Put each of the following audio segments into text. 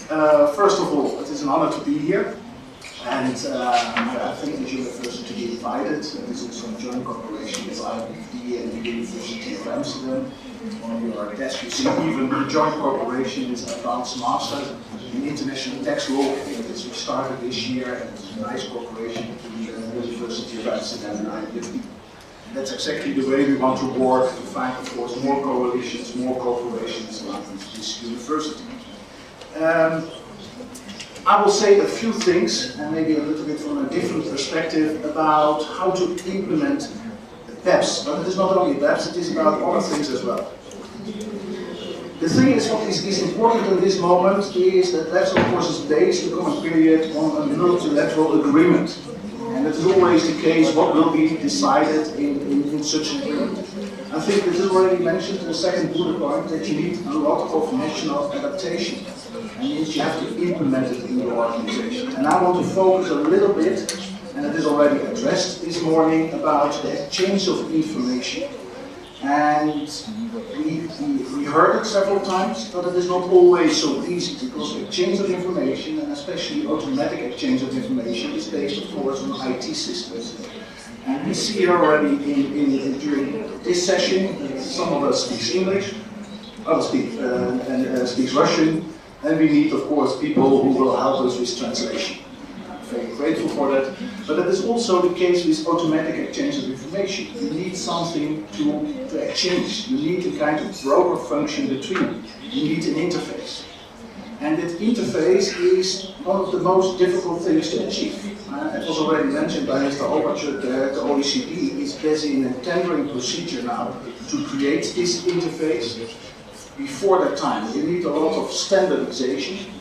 First of all, it is an honor to be here, and I thank the university to be invited. It is also a joint cooperation with IBFD and the University of Amsterdam. On your desk you see even the joint cooperation with Advanced Master in International Tax Law. We started this year, and it's a nice cooperation between the University of Amsterdam and IBFD. That's exactly the way we want to work, to find, of course, more coalitions, more cooperations around this university. I will say a few things, and maybe a little bit from a different perspective, about how to implement BEPS. But it is not only BEPS, it is about other things as well. The thing is, what is important in this moment is that BEPS, of course, is based, the common period, on a multilateral agreement. And it is always the case what will be decided in such an agreement. I think this is already mentioned in the second bullet point, that you need a lot of national adaptation. And means you have to implement it in your organization. And I want to focus a little bit, and it is already addressed this morning, about the exchange of information. And we heard it several times, but it is not always so easy, because the exchange of information, and especially automatic exchange of information, is based, of course, on IT systems. And we see it already during this session. Some of us speak English, others speak Russian, and we need, of course, people who will help us with translation. I'm very grateful for that. But that is also the case with automatic exchange of information. You need something to exchange. You need a kind of broker function between. You need an interface. And that interface is one of the most difficult things to achieve. It was already mentioned by Mr. Overture that the OECD is busy in a tendering procedure now to create this interface. Before that time, you need a lot of standardization,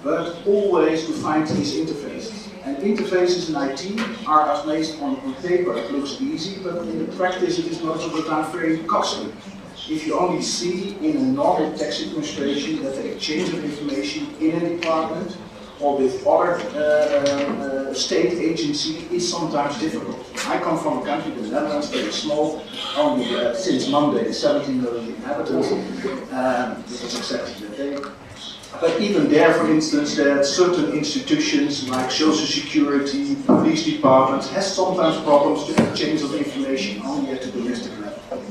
but always to find these interfaces. And interfaces in IT are based on paper. It looks easy, but in the practice it is most of the time very costly. If you only see in a normal tax administration that the exchange of information in a department or with other state agency is sometimes difficult. I come from a country, the Netherlands, very small, only since Monday 17 million inhabitants. This is exactly the day. But even there, for instance, that certain institutions like Social Security, police departments, has sometimes problems to exchange of information only at the domestic level.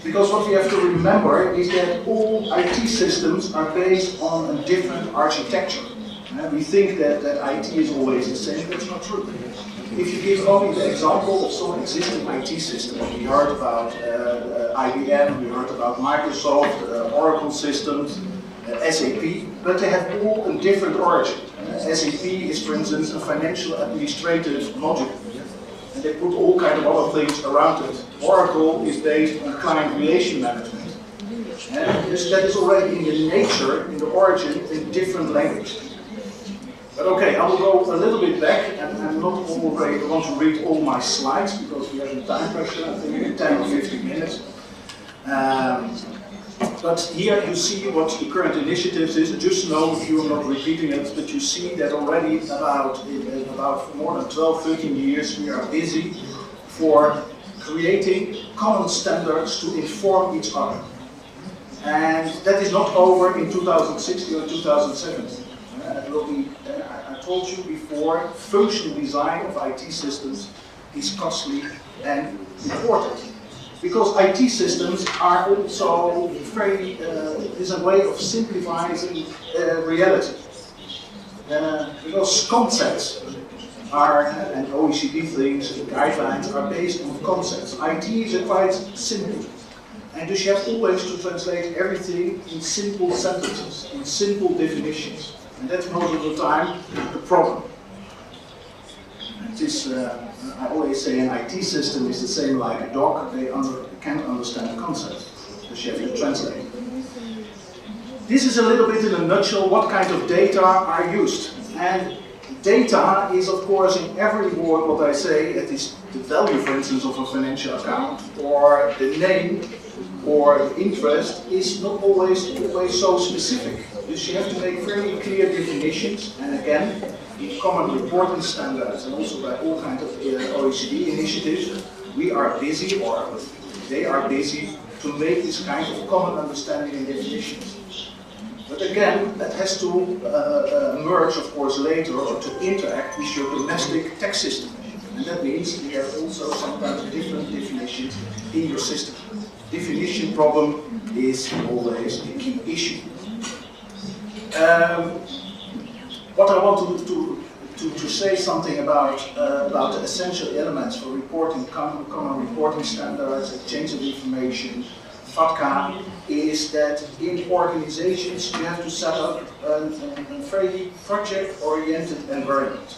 Because what we have to remember is that all IT systems are based on a different architecture. We think that IT is always the same, but it's not true. If you give only the example of some existing IT systems, we heard about IBM, we heard about Microsoft, Oracle systems, SAP, but they have all a different origin. SAP is, for instance, a financial administrative module. And they put all kinds of other things around it. Oracle is based on client relation management. And that is already in the nature, in the origin, in different language. But okay, I will go a little bit back, and I'm not already want to read all my slides, because we have a time pressure, I think in 10 or 15 minutes. But here you see what the current initiatives is. Just know, if you are not repeating it, but you see that already about more than 12, 13 years we are busy for creating common standards to inform each other. And that is not over in 2016 or 2017. It will be, I told you before, functional design of IT systems is costly and important. Because IT systems are also very, is a way of simplifying reality. Because concepts are, and OECD things, guidelines are based on concepts. IT is quite simple. And dus you have always to translate everything in simple sentences, in simple definitions. And that's most of the time the problem. It is, I always say an IT system is the same like a dog, they can't understand the concept, so you have to translate. This is a little bit in a nutshell what kind of data are used. And data is, of course, in every word what I say, it is the value, for instance, of a financial account, or the name, or the interest is not always so specific. Dus you have to make very clear definitions, and again, in common reporting standards and also by all kinds of OECD initiatives, we are busy, or they are busy, to make this kind of common understanding and definitions. But again, that has to merge, of course, later or to interact with your domestic tax system. And that means you have also sometimes different definitions in your system. Definition problem is always a key issue. What I want to say something about the essential elements for reporting, common reporting standards, exchange of information, FATCA, is that in organizations you have to set up a very project-oriented environment.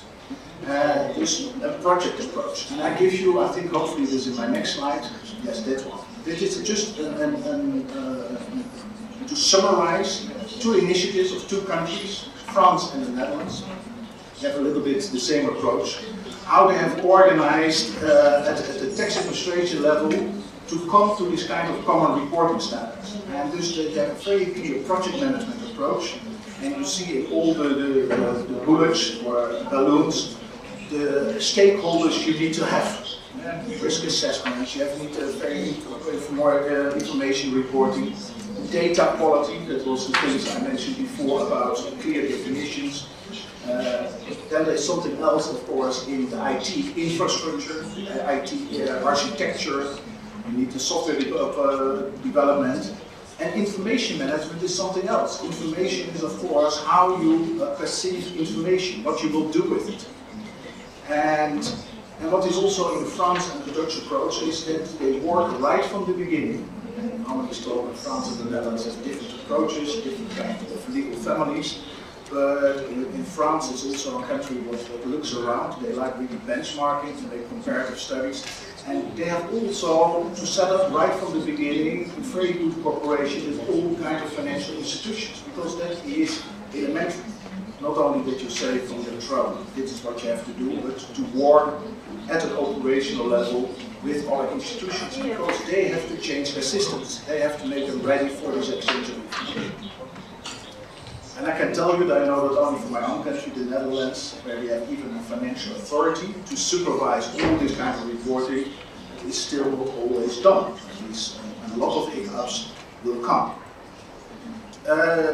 Just a project approach. And I give you, I think hopefully this is my next slide, yes, that one. This is just to summarize two initiatives of two countries, France and the Netherlands. They have a little bit the same approach. How they have organized at the tax administration level to come to this kind of common reporting standards. And dus they have a very clear project management approach. And you see in all the bullets or balloons, the stakeholders you need to have. Risk assessments, you have need very more information reporting, data quality, that was the things I mentioned before about clear definitions. Then there's something else, of course, in the IT infrastructure, the IT architecture, you need the software development, and information management is something else. Information is, of course, how you perceive information, what you will do with it. And what is also in France and the Dutch approach is that they work right from the beginning. Kommer is told in France and the Netherlands have different approaches, different kinds of legal families. But in France, it's also a country that looks around. They like really benchmarking to make comparative studies. And they have also to set up right from the beginning a very good cooperation with all kinds of financial institutions, because that is elementary. Not only that you say from the trouble, this is what you have to do, but to work at an operational level with other institutions, because they have to change their systems. They have to make them ready for this exchange of information. And I can tell you that I know that only from my own country, the Netherlands, where we have even a financial authority to supervise all this kind of reporting, it is still not always done. And a lot of hiccups will come.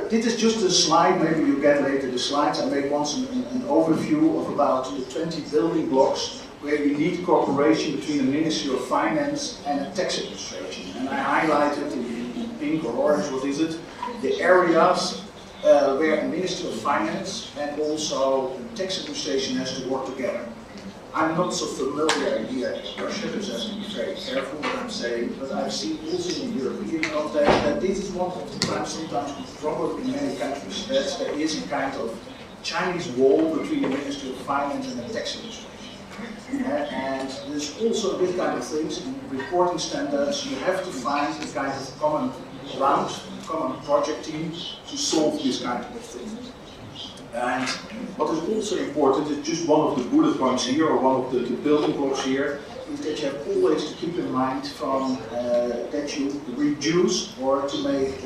This is just a slide, maybe you get later the slides. I made once an overview of about the 20 building blocks where you need cooperation between the Ministry of Finance and a tax administration. And I highlighted in pink or orange, what is it, the areas where a Ministry of Finance and also the tax administration has to work together. I'm not so familiar here in Russia, because I have to be very careful what I'm saying, but I've seen also in European context that this is one of the times, sometimes problem in many countries, that there is a kind of Chinese wall between the Ministry of Finance and the tax administration. And there's also this kind of things in reporting standards. You have to find a kind of common ground, common project team to solve this kind of thing. And what is also important is just one of the bullet points here, or one of the building blocks here, is that you have always to keep in mind from that you reduce or to make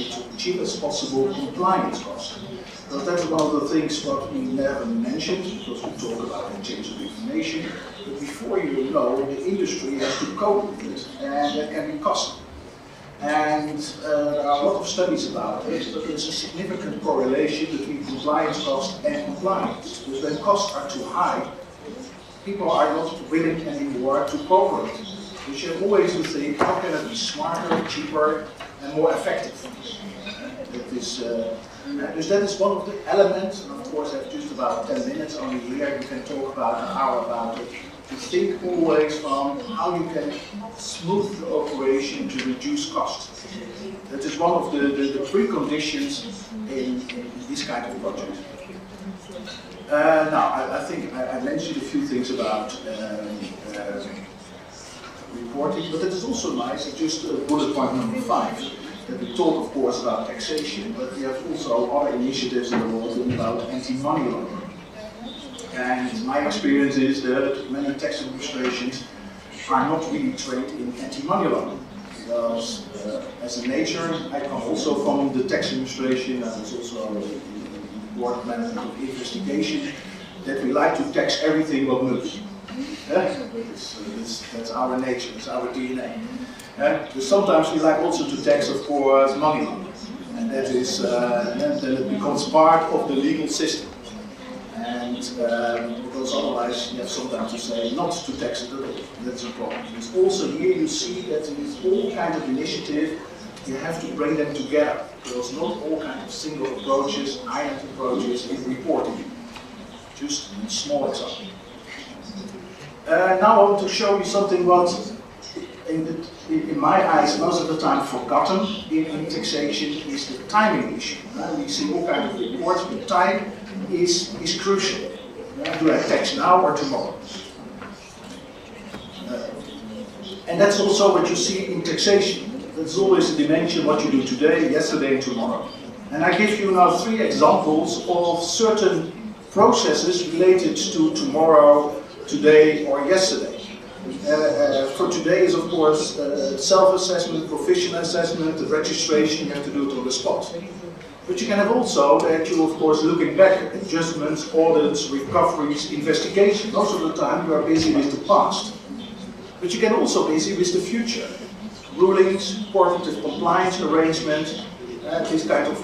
it to cheap as possible compliance costs. Because that's one of the things what we never mentioned, because we talk about exchange of information. But before you know, the industry has to cope with it, and that can be costly. And there are a lot of studies about it, but there's a significant correlation between compliance costs and compliance. Because when costs are too high, people are not willing anymore to cooperate. Because you have always to think, how can it be smarter, cheaper, and more effective? That is one of the elements, and of course I have just about 10 minutes only here, you can talk about an hour about it. To think always from how you can smooth the operation to reduce costs. That is one of the preconditions in this kind of project. Now, I think I mentioned a few things about reporting, but it is also nice, just bullet point number 5, that we talk, of course, about taxation, but we have also other initiatives in the world about anti-money laundering. And my experience is that many tax administrations are not really trained in anti-money laundering. Because as a nature, I come also from the tax administration, and was also in the board of management of investigation, that we like to tax everything what moves. That's our nature, it's our DNA. But sometimes we like also to tax, of course, money laundering. and that is then it becomes part of the legal system. And because otherwise you have sometimes to say not to tax it at all. That's a problem. It's also here you see that with all kinds of initiative, you have to bring them together. Because not all kinds of single approaches, island approaches in reporting. Just a small example. Now I want to show you something what in my eyes most of the time forgotten in taxation is the timing issue. We see all kinds of reports, but time is crucial. Do I tax now or tomorrow? And that's also what you see in taxation. That's always a dimension what you do today, yesterday and tomorrow. And I give you now 3 examples of certain processes related to tomorrow, today or yesterday. For today is of course self-assessment, provisional assessment, the registration, you have to do it on the spot. But you can have also that you of course looking back at adjustments, audits, recoveries, investigation. Most of the time you are busy with the past. But you can also be busy with the future. Rulings, cooperative compliance arrangement, this kind of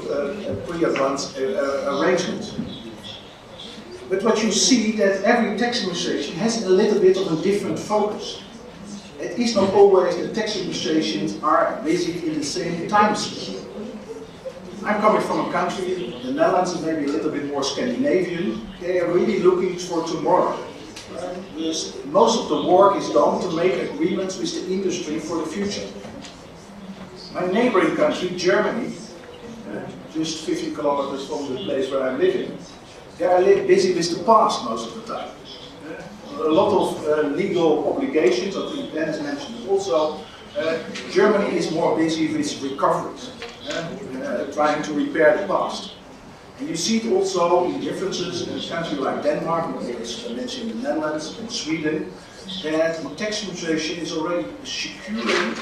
pre-advanced arrangement. But what you see that every tax administration has a little bit of a different focus. It is not always that tax administrations are busy in the same time scale. I'm coming from a country, the Netherlands is maybe a little bit more Scandinavian. They are really looking for tomorrow. Because most of the work is done to make agreements with the industry for the future. My neighboring country, Germany, just 50 kilometers from the place where I'm living, they are busy with the past most of the time. A lot of legal obligations, I think Dennis mentioned it also. Germany is more busy with recoveries, trying to repair the past. And you see it also in differences in a country like Denmark, I mentioned the Netherlands and Sweden, that the tax administration is already securing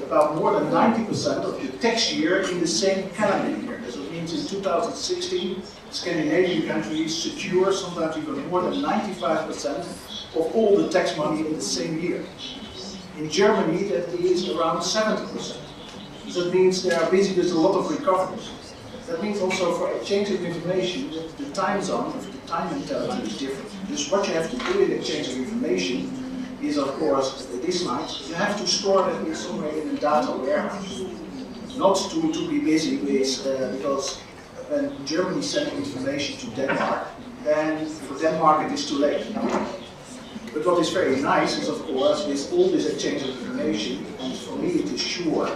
about more than 90% of the tax year in the same calendar year. So it means in 2016, Scandinavian countries secure sometimes even more than 95% of all the tax money in the same year. In Germany, that is around 70%. So it means they are busy with a lot of recoveries. That means also for exchange of information that the time zone of the time mentality is different. Dus what you have to do in exchange of information is of course this slide. You have to store that in somewhere in a data warehouse. Not to be busy with, because when Germany sends information to Denmark, then for Denmark it is too late. But what is very nice is of course with all this exchange of information, and for me it is sure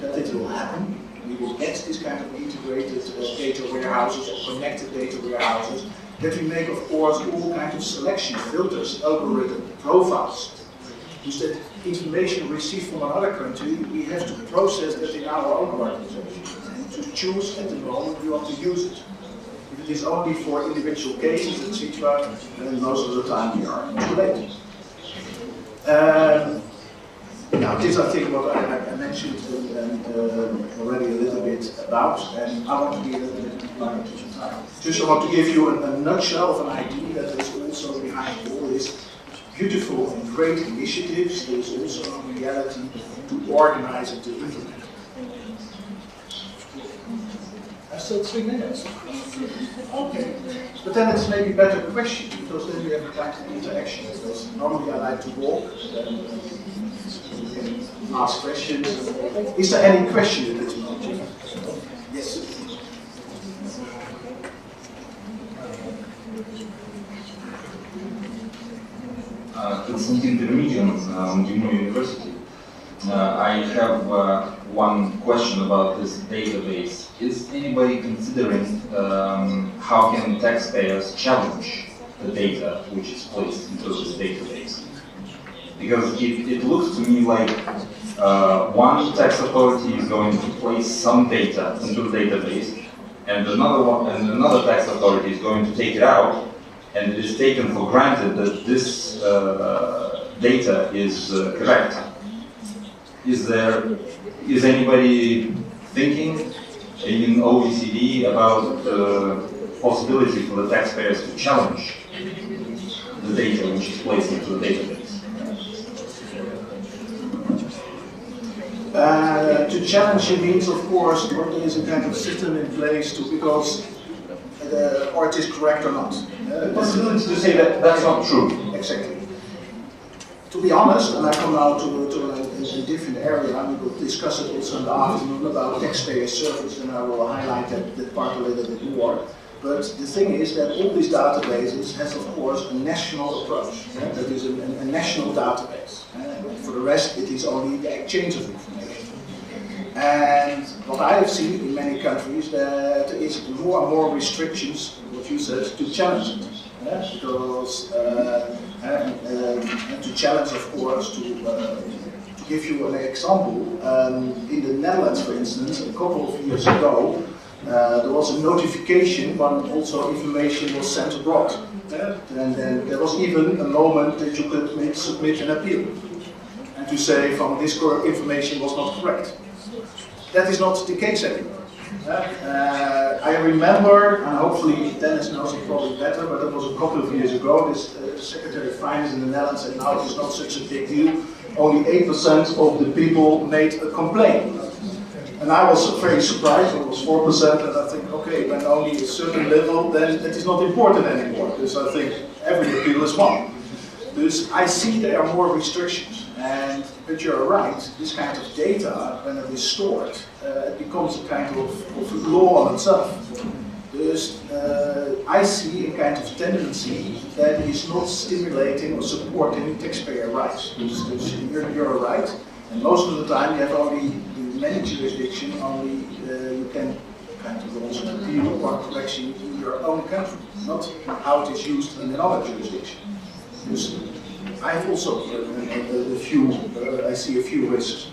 that it will happen. We will get this kind of integrated data warehouses or connected data warehouses that we make, of course, all kinds of selection, filters, algorithm, profiles. Dus that information received from another country, we have to process that in our own organization and to choose at the moment we want to use it. If it is only for individual cases, etc., then most of the time we are too late. Now, this I think what I mentioned already a little bit about, and I want to be a little bit blunt. Just I want to give you a nutshell of an idea that is also behind all this beautiful and great initiatives. There is also a reality to organize and to implement. I still 3 minutes. Okay, but then it's maybe better questions because then we have a kind of interaction. Because normally I like to walk. Ask questions. Is there any question at this moment? Yes. Constantine Permidian, University. I have one question about this database. Is anybody considering how can taxpayers challenge the data which is placed into this database? Because it looks to me like one tax authority is going to place some data into the database, and another tax authority is going to take it out, and it is taken for granted that this data is correct. Is anybody thinking in OECD about the possibility for the taxpayers to challenge the data which is placed into the database? To challenge it means, of course, there is a kind of system in place to, because, or it is correct or not. Possibility to say that that's not true. Exactly. To be honest, and I come now to a different area, and we will discuss it also in the afternoon about taxpayer service, and I will highlight that part a little bit more. But the thing is that all these databases has, of course, a national approach. That is a national database. For the rest, it is only the exchange of information. And what I have seen in many countries, that there is more and more restrictions, what you said, to challenge it. Because to challenge, of course, to give you an example, in the Netherlands, for instance, a couple of years ago, there was a notification when also information was sent abroad. And then there was even a moment that you could submit an appeal and to say from this information was not correct. That is not the case anymore. I remember, and hopefully Dennis knows it probably better, but that was a couple of years ago, this Secretary of Finance in the Netherlands said now it is not such a big deal, only 8% of the people made a complaint. And I was very surprised, it was 4%, and I think, okay, when only a certain level, then it is not important anymore, because I think every appeal is one. Dus I see there are more restrictions. But you're right, this kind of data, when it is stored, it becomes a kind of law on itself. Dus I see a kind of tendency that is not stimulating or supporting taxpayer rights. Dus you're right, and most of the time you have only, in many jurisdictions, only you can kind of launch an appeal or correction in your own country, not how it is used in another jurisdiction. Dus I have also I see a few risks.